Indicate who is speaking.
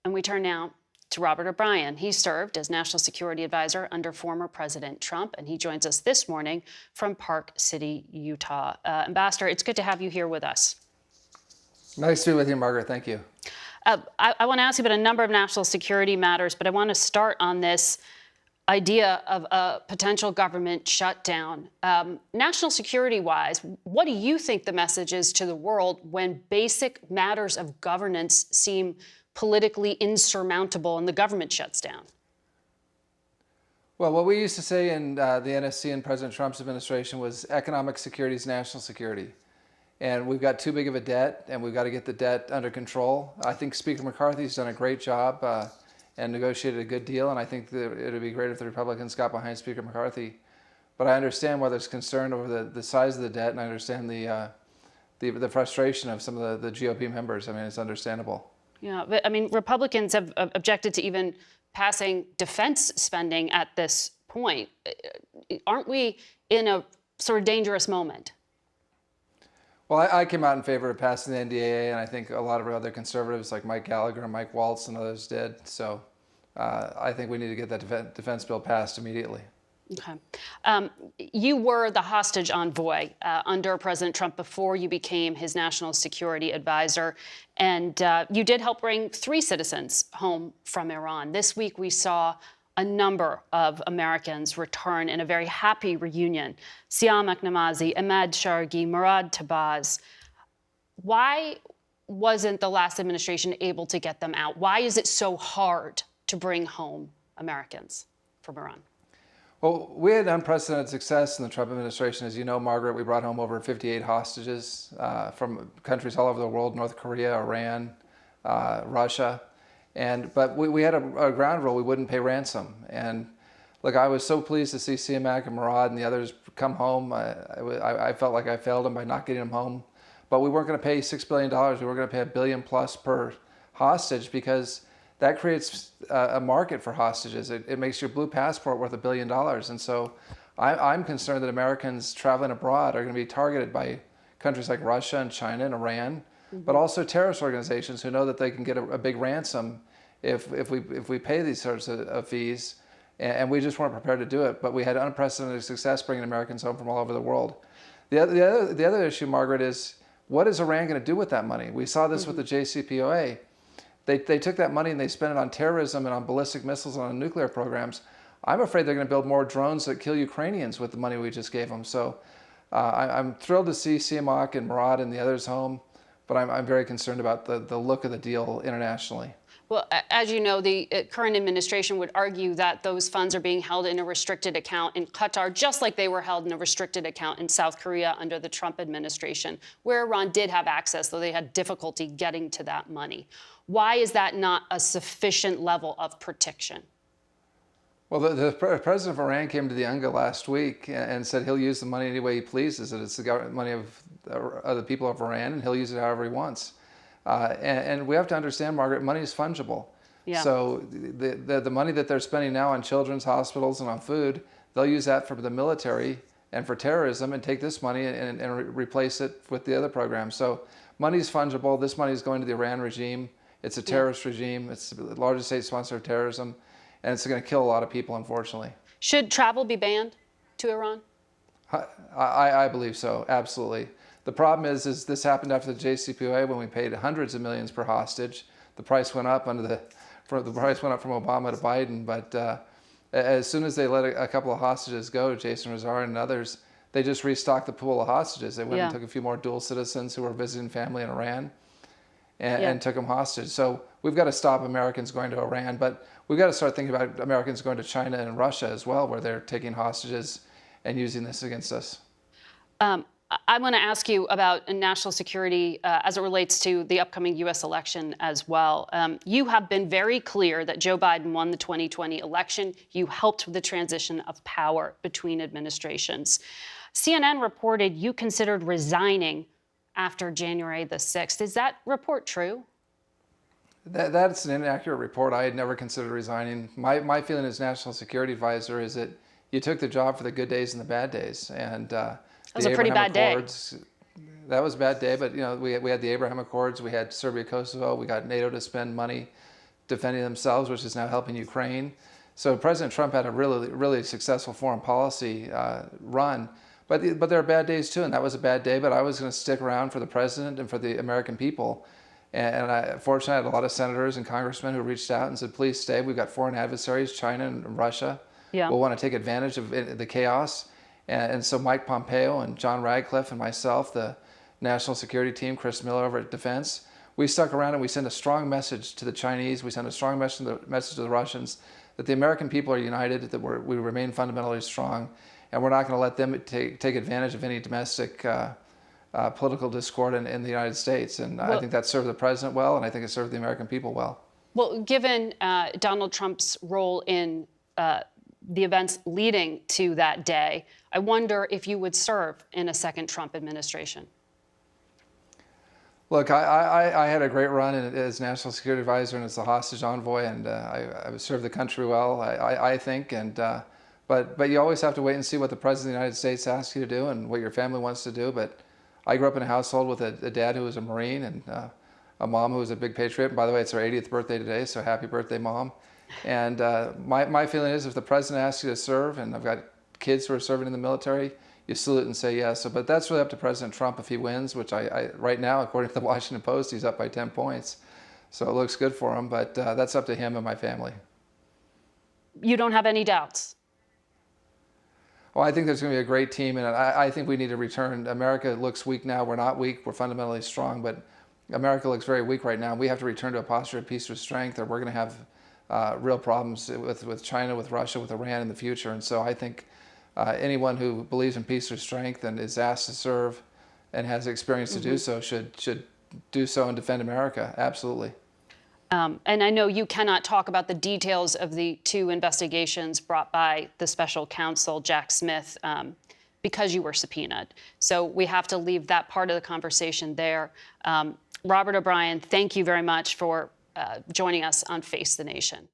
Speaker 1: And we turn now to Robert O'Brien. He served as National Security Advisor under former President Trump, and he joins us this morning from Park City, Utah. Ambassador, it's good to have you here with us.
Speaker 2: Nice to be with you, Margaret. Thank you.
Speaker 1: I want to ask you about a number of national security matters, but I want to start on this idea of a potential government shutdown. National security-wise, what do you think the message is to the world when basic matters of governance seem politically insurmountable and the government shuts down?
Speaker 2: Well, what we used to say in the NSC and President Trump's administration was economic security is national security. And we've got too big of a debt, and we've got to get the debt under control. I think Speaker McCarthy's done a great job and negotiated a good deal, and I think that it would be great if the Republicans got behind Speaker McCarthy. But I understand why there's concern over the size of the debt, and I understand the frustration of some of the GOP members. I mean, it's understandable.
Speaker 1: Yeah, but I mean, Republicans have objected to even passing defense spending at this point. Aren't we in a sort of dangerous moment?
Speaker 2: Well, I came out in favor of passing the NDAA, and I think a lot of our other conservatives like Mike Gallagher and Mike Waltz and others did. So I think we need to get that defense bill passed immediately.
Speaker 1: Okay. You were the hostage envoy under President Trump before you became his national security advisor, and you did help bring 3 citizens home from Iran. This week we saw a number of Americans return in a very happy reunion. Siam Aknamazi, Ahmad Shargi, Murad Tabaz. Why wasn't the last administration able to get them out? Why is it so hard to bring home Americans from Iran?
Speaker 2: Well, we had unprecedented success in the Trump administration. As you know, Margaret, we brought home over 58 hostages from countries all over the world, North Korea, Iran, Russia. But we had a ground rule: we wouldn't pay ransom. And look, I was so pleased to see Siamak and Murad and the others come home. I felt like I failed them by not getting them home. But we weren't going to pay $6 billion. We were going to pay $1 billion plus per hostage, because that creates a market for hostages. It makes your blue passport worth $1 billion. And so I'm concerned that Americans traveling abroad are going to be targeted by countries like Russia and China and Iran, but also terrorist organizations who know that they can get a big ransom if we pay these sorts of fees, and we just weren't prepared to do it. But we had unprecedented success bringing Americans home from all over the world. The other issue, Margaret, is what is Iran going to do with that money? We saw this with the JCPOA. They took that money and they spent it on terrorism and on ballistic missiles and on nuclear programs. I'm afraid they're going to build more drones that kill Ukrainians with the money we just gave them. So I'm thrilled to see Siamak and Murad and the others home, but I'm very concerned about the look of the deal internationally.
Speaker 1: Well, as you know, the current administration would argue that those funds are being held in a restricted account in Qatar, just like they were held in a restricted account in South Korea under the Trump administration, where Iran did have access, though they had difficulty getting to that money. Why is that not a sufficient level of protection?
Speaker 2: Well, the president of Iran came to the UNGA last week and said he'll use the money any way he pleases, that it's the money of the people of Iran, and he'll use it however he wants. And we have to understand, Margaret, money is fungible. Yeah. So the money that they're spending now on children's hospitals and on food, they'll use that for the military and for terrorism, and take this money and replace it with the other programs. So money is fungible. This money is going to the Iran regime. It's a terrorist regime. It's the largest state sponsor of terrorism, and it's going to kill a lot of people, unfortunately.
Speaker 1: Should travel be banned to Iran?
Speaker 2: I believe so, absolutely. The problem is this happened after the JCPOA, when we paid hundreds of millions per hostage. The price went up the price went up from Obama to Biden, but as soon as they let a couple of hostages go, Jason Rezar and others, they just restocked the pool of hostages. They went and took a few more dual citizens who were visiting family in Iran and took them hostage. So we've got to stop Americans going to Iran, but we've got to start thinking about Americans going to China and Russia as well, where they're taking hostages and using this against us.
Speaker 1: I want to ask you about national security as it relates to the upcoming U.S. election as well. You have been very clear that Joe Biden won the 2020 election. You helped with the transition of power between administrations. CNN reported you considered resigning after January the 6th. Is that report true?
Speaker 2: That's an inaccurate report. I had never considered resigning. My feeling as National Security Advisor is that you took the job for the good days and the bad days. And
Speaker 1: that was a pretty bad day.
Speaker 2: That was a bad day, but we had the Abraham Accords, we had Serbia, Kosovo, we got NATO to spend money defending themselves, which is now helping Ukraine. So President Trump had a really successful foreign policy run. But there are bad days too, and that was a bad day. But I was going to stick around for the president and for the American people. And fortunately, I had a lot of senators and congressmen who reached out and said, please stay. We've got foreign adversaries, China and Russia.
Speaker 1: Yeah.
Speaker 2: We'll want to take advantage of the chaos. And so Mike Pompeo and John Radcliffe and myself, the national security team, Chris Miller over at Defense, we stuck around and we sent a strong message to the Chinese. We sent a strong message to the Russians that the American people are united, that we remain fundamentally strong, and we're not going to let them take advantage of any domestic political discord in the United States. And I think that served the president well, and I think it served the American people well.
Speaker 1: Well, given Donald Trump's role in the events leading to that day, I wonder if you would serve in a second Trump administration.
Speaker 2: Look, I had a great run as National Security Advisor and as the hostage envoy, and I served the country well, I think. But you always have to wait and see what the President of the United States asks you to do and what your family wants to do. But I grew up in a household with a dad who was a Marine and a mom who was a big patriot. And by the way, it's her 80th birthday today, so happy birthday, Mom. And my feeling is if the President asks you to serve, and I've got kids who are serving in the military, you salute and say yes. But that's really up to President Trump if he wins, which right now, according to the Washington Post, he's up by 10 points. So it looks good for him, but that's up to him and my family.
Speaker 1: You don't have any doubts?
Speaker 2: Well, I think there's going to be a great team, and I think we need to return. America looks weak now. We're not weak. We're fundamentally strong, but America looks very weak right now. We have to return to a posture of peace with strength, or we're going to have real problems with China, with Russia, with Iran in the future. And so I think anyone who believes in peace or strength and is asked to serve and has experience to do so should do so and defend America. Absolutely.
Speaker 1: And I know you cannot talk about the details of the two investigations brought by the special counsel, Jack Smith, because you were subpoenaed. So we have to leave that part of the conversation there. Robert O'Brien, thank you very much for joining us on Face the Nation.